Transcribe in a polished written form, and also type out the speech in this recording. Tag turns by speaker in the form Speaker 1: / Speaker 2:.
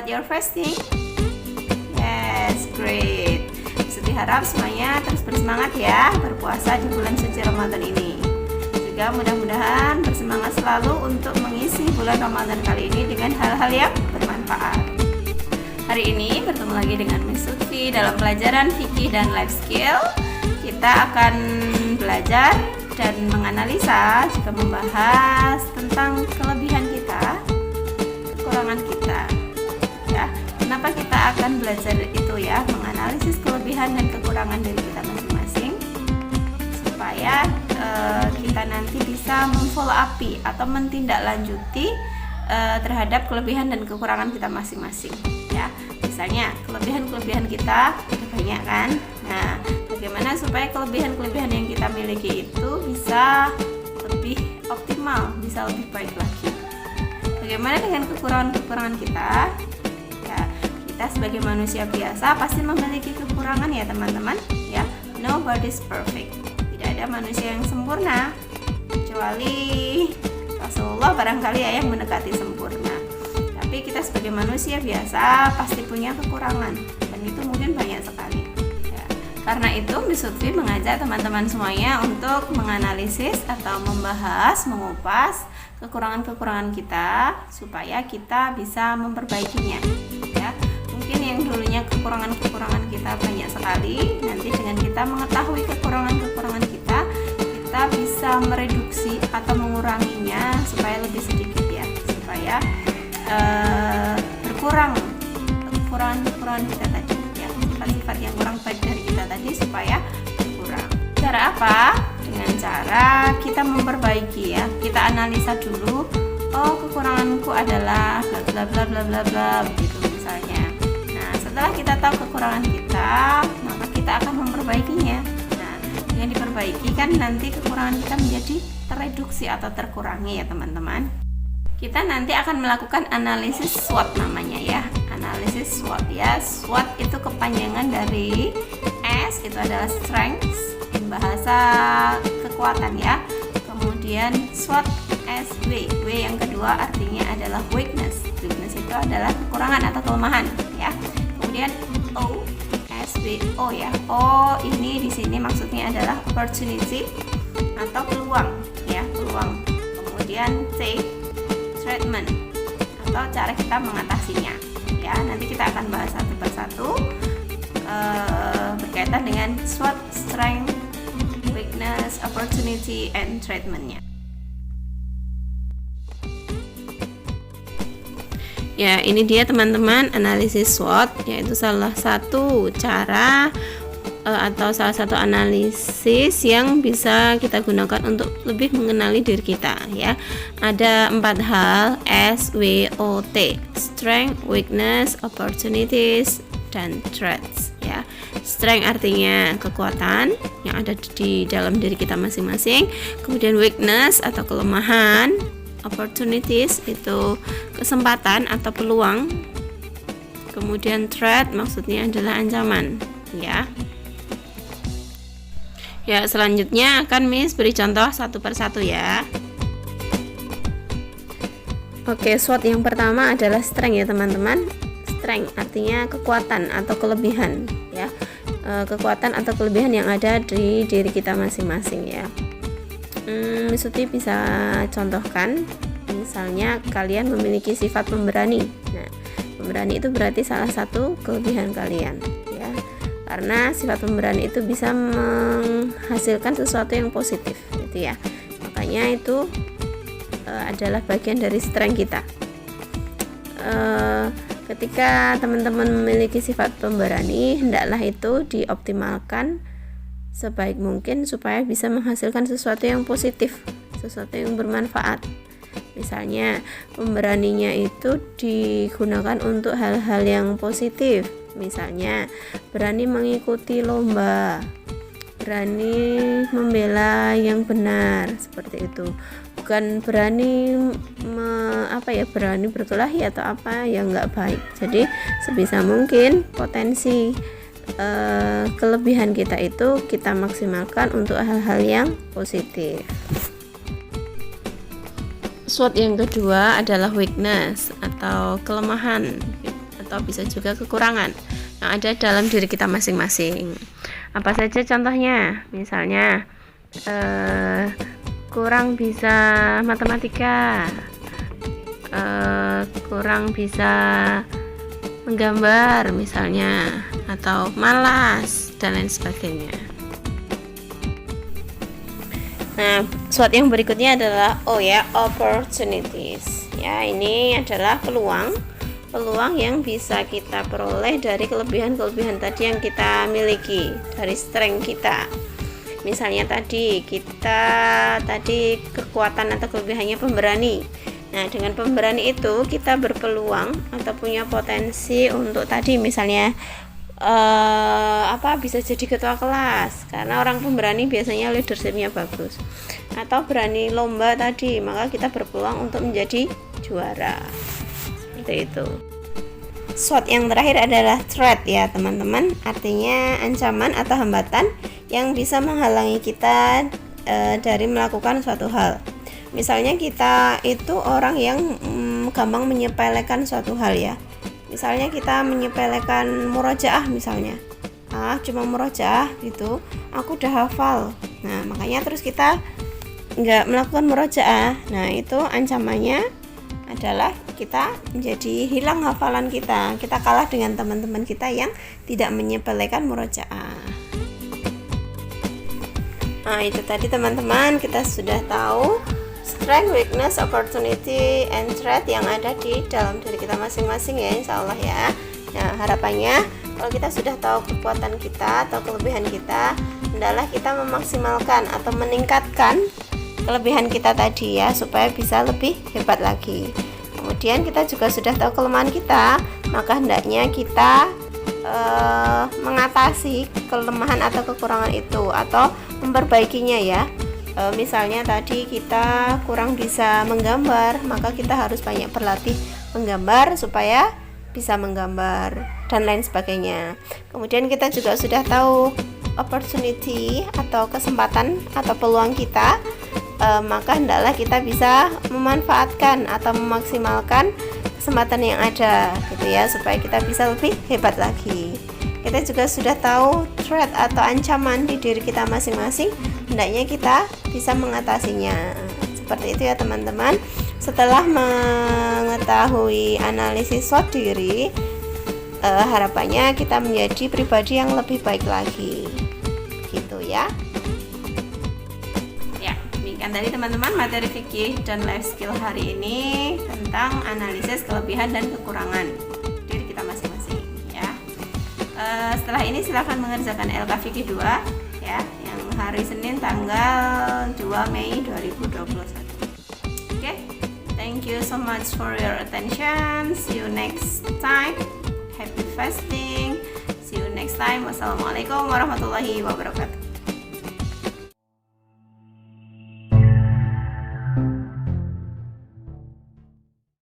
Speaker 1: start your fasting? Yes, great. Suti harap semuanya terus bersemangat ya berpuasa di bulan suci Ramadan ini. Juga mudah-mudahan bersemangat selalu untuk mengisi bulan Ramadan kali ini dengan hal-hal yang bermanfaat. Hari ini bertemu lagi dengan Miss Suti dalam pelajaran fikih dan life skill. Kita akan belajar dan menganalisa, juga membahas tentang kelebihan kita, kekurangan kita. Ya, kenapa kita akan belajar itu ya, menganalisis kelebihan dan kekurangan diri kita masing-masing, supaya kita nanti bisa memfollow up atau mentindaklanjuti terhadap kelebihan dan kekurangan kita masing-masing. Ya, misalnya kelebihan-kelebihan kita ada banyak kan. Nah, bagaimana supaya kelebihan-kelebihan yang kita miliki itu bisa lebih optimal, bisa lebih baik lagi. Bagaimana dengan kekurangan-kekurangan kita? Ya, kita sebagai manusia biasa pasti memiliki kekurangan ya teman-teman. Ya, nobody's perfect. Tidak ada manusia yang sempurna kecuali Rasulullah barangkali ya yang mendekati sempurna. Tapi kita sebagai manusia biasa pasti punya kekurangan, dan itu mungkin banyak sekali ya. Karena itu Miss Lutfi mengajak teman-teman semuanya untuk menganalisis atau membahas, mengupas kekurangan-kekurangan kita supaya kita bisa memperbaikinya ya. Mungkin yang dulunya kekurangan-kekurangan kita banyak sekali, nanti dengan kita mengetahui kekurangan-kekurangan kita bisa mereduksi atau menguranginya supaya lebih sedikit ya, supaya berkurang kekurangan-kekurangan kita tadi ya, sifat-sifat yang kurang baik dari kita tadi supaya berkurang. Cara apa? Dengan cara kita memperbaiki ya, kita analisa dulu, oh kekuranganku adalah bla bla bla bla bla bla begitu misalnya. Nah, setelah kita tahu kekurangan kita, maka kita akan memperbaikinya. Nah, dengan diperbaiki kan nanti kekurangan kita menjadi tereduksi atau terkurangi ya teman-teman. Kita nanti akan melakukan analisis SWOT namanya ya, analisis SWOT ya. SWOT itu kepanjangan dari S itu adalah strengths, bahasa kekuatan ya. Kemudian SWOT SW, W yang kedua artinya adalah weakness. Weakness itu adalah kekurangan atau kelemahan ya. Kemudian O SWO ya. O ini di sini maksudnya adalah opportunity atau peluang ya, peluang. Kemudian T treatment atau cara kita mengatasinya ya. Nanti kita akan bahas satu persatu berkaitan dengan SWOT, strength, weakness, opportunity, and treatmentnya. Ya, ini dia teman-teman analisis SWOT, yaitu salah satu cara atau salah satu analisis yang bisa kita gunakan untuk lebih mengenali diri kita ya. Ada 4 hal, SWOT, strength, weakness, opportunities, dan threats ya. Strength artinya kekuatan yang ada di dalam diri kita masing-masing. Kemudian weakness atau kelemahan, opportunities itu kesempatan atau peluang. Kemudian threat maksudnya adalah ancaman ya. Ya, selanjutnya akan Miss beri contoh satu persatu ya. Oke, SWOT yang pertama adalah strength ya teman-teman. Strength artinya kekuatan atau kelebihan ya. Kekuatan atau kelebihan yang ada di diri kita masing-masing ya. Miss Suti bisa contohkan, misalnya kalian memiliki sifat pemberani. Nah, pemberani itu berarti salah satu kelebihan kalian ya. Karena sifat pemberani itu bisa menghasilkan sesuatu yang positif gitu ya. Makanya itu adalah bagian dari strength kita. Ketika teman-teman memiliki sifat pemberani, hendaklah itu dioptimalkan sebaik mungkin supaya bisa menghasilkan sesuatu yang positif, sesuatu yang bermanfaat. Misalnya pemberaninya itu digunakan untuk hal-hal yang positif. Misalnya berani mengikuti lomba, berani membela yang benar, seperti itu. Bukan berani berani berkelahi atau apa yang nggak baik. Jadi sebisa mungkin potensi kelebihan kita itu kita maksimalkan untuk hal-hal yang positif. SWOT yang kedua adalah weakness atau kelemahan atau bisa juga kekurangan yang ada dalam diri kita masing-masing. Apa saja contohnya? Misalnya kurang bisa matematika, kurang bisa menggambar misalnya, atau malas dan lain sebagainya. Nah, SWOT yang berikutnya adalah opportunities. Ya, ini adalah peluang yang bisa kita peroleh dari kelebihan-kelebihan tadi yang kita miliki, dari strength kita. Misalnya tadi kekuatan atau kelebihannya pemberani. Nah, dengan pemberani itu kita berpeluang atau punya potensi untuk tadi misalnya bisa jadi ketua kelas, karena orang pemberani biasanya leadershipnya bagus, atau berani lomba tadi, maka kita berpeluang untuk menjadi juara. Seperti itu. SWOT yang terakhir adalah threat ya teman-teman, artinya ancaman atau hambatan yang bisa menghalangi kita dari melakukan suatu hal. Misalnya kita itu orang yang gampang menyepelekan suatu hal ya. Misalnya kita menyepelekan murojaah misalnya. Cuma murojaah gitu, aku udah hafal. Nah, makanya terus kita nggak melakukan murojaah. Nah, itu ancamannya adalah kita menjadi hilang hafalan kita. Kita kalah dengan teman-teman kita yang tidak menyepelekan murojaah. Nah, itu tadi teman-teman, kita sudah tahu strength, weakness, opportunity, and threat yang ada di dalam diri kita masing-masing ya, insya Allah ya. Nah, harapannya kalau kita sudah tahu kekuatan kita atau kelebihan kita, hendaklah kita memaksimalkan atau meningkatkan kelebihan kita tadi ya, supaya bisa lebih hebat lagi. Kemudian kita juga sudah tahu kelemahan kita, maka hendaknya kita mengatasi kelemahan atau kekurangan itu atau memperbaikinya ya. Misalnya tadi kita kurang bisa menggambar, maka kita harus banyak berlatih menggambar supaya bisa menggambar dan lain sebagainya. Kemudian kita juga sudah tahu opportunity atau kesempatan atau peluang kita, maka hendaklah kita bisa memanfaatkan atau memaksimalkan kesempatan yang ada gitu ya, supaya kita bisa lebih hebat lagi. Kita juga sudah tahu threat atau ancaman di diri kita masing-masing, hendaknya kita bisa mengatasinya. Seperti itu ya teman-teman. Setelah mengetahui analisis SWOT diri, harapannya kita menjadi pribadi yang lebih baik lagi gitu ya. Demikian tadi teman-teman materi fikih dan life skill hari ini tentang analisis kelebihan dan kekurangan diri kita masing-masing ya. Setelah ini silahkan mengerjakan LK Fikih 2 ya, yang hari Senin tanggal 2 Mei 2021. Oke, thank you so much for your attention. See you next time. Happy fasting. See you next time. Wassalamualaikum warahmatullahi wabarakatuh.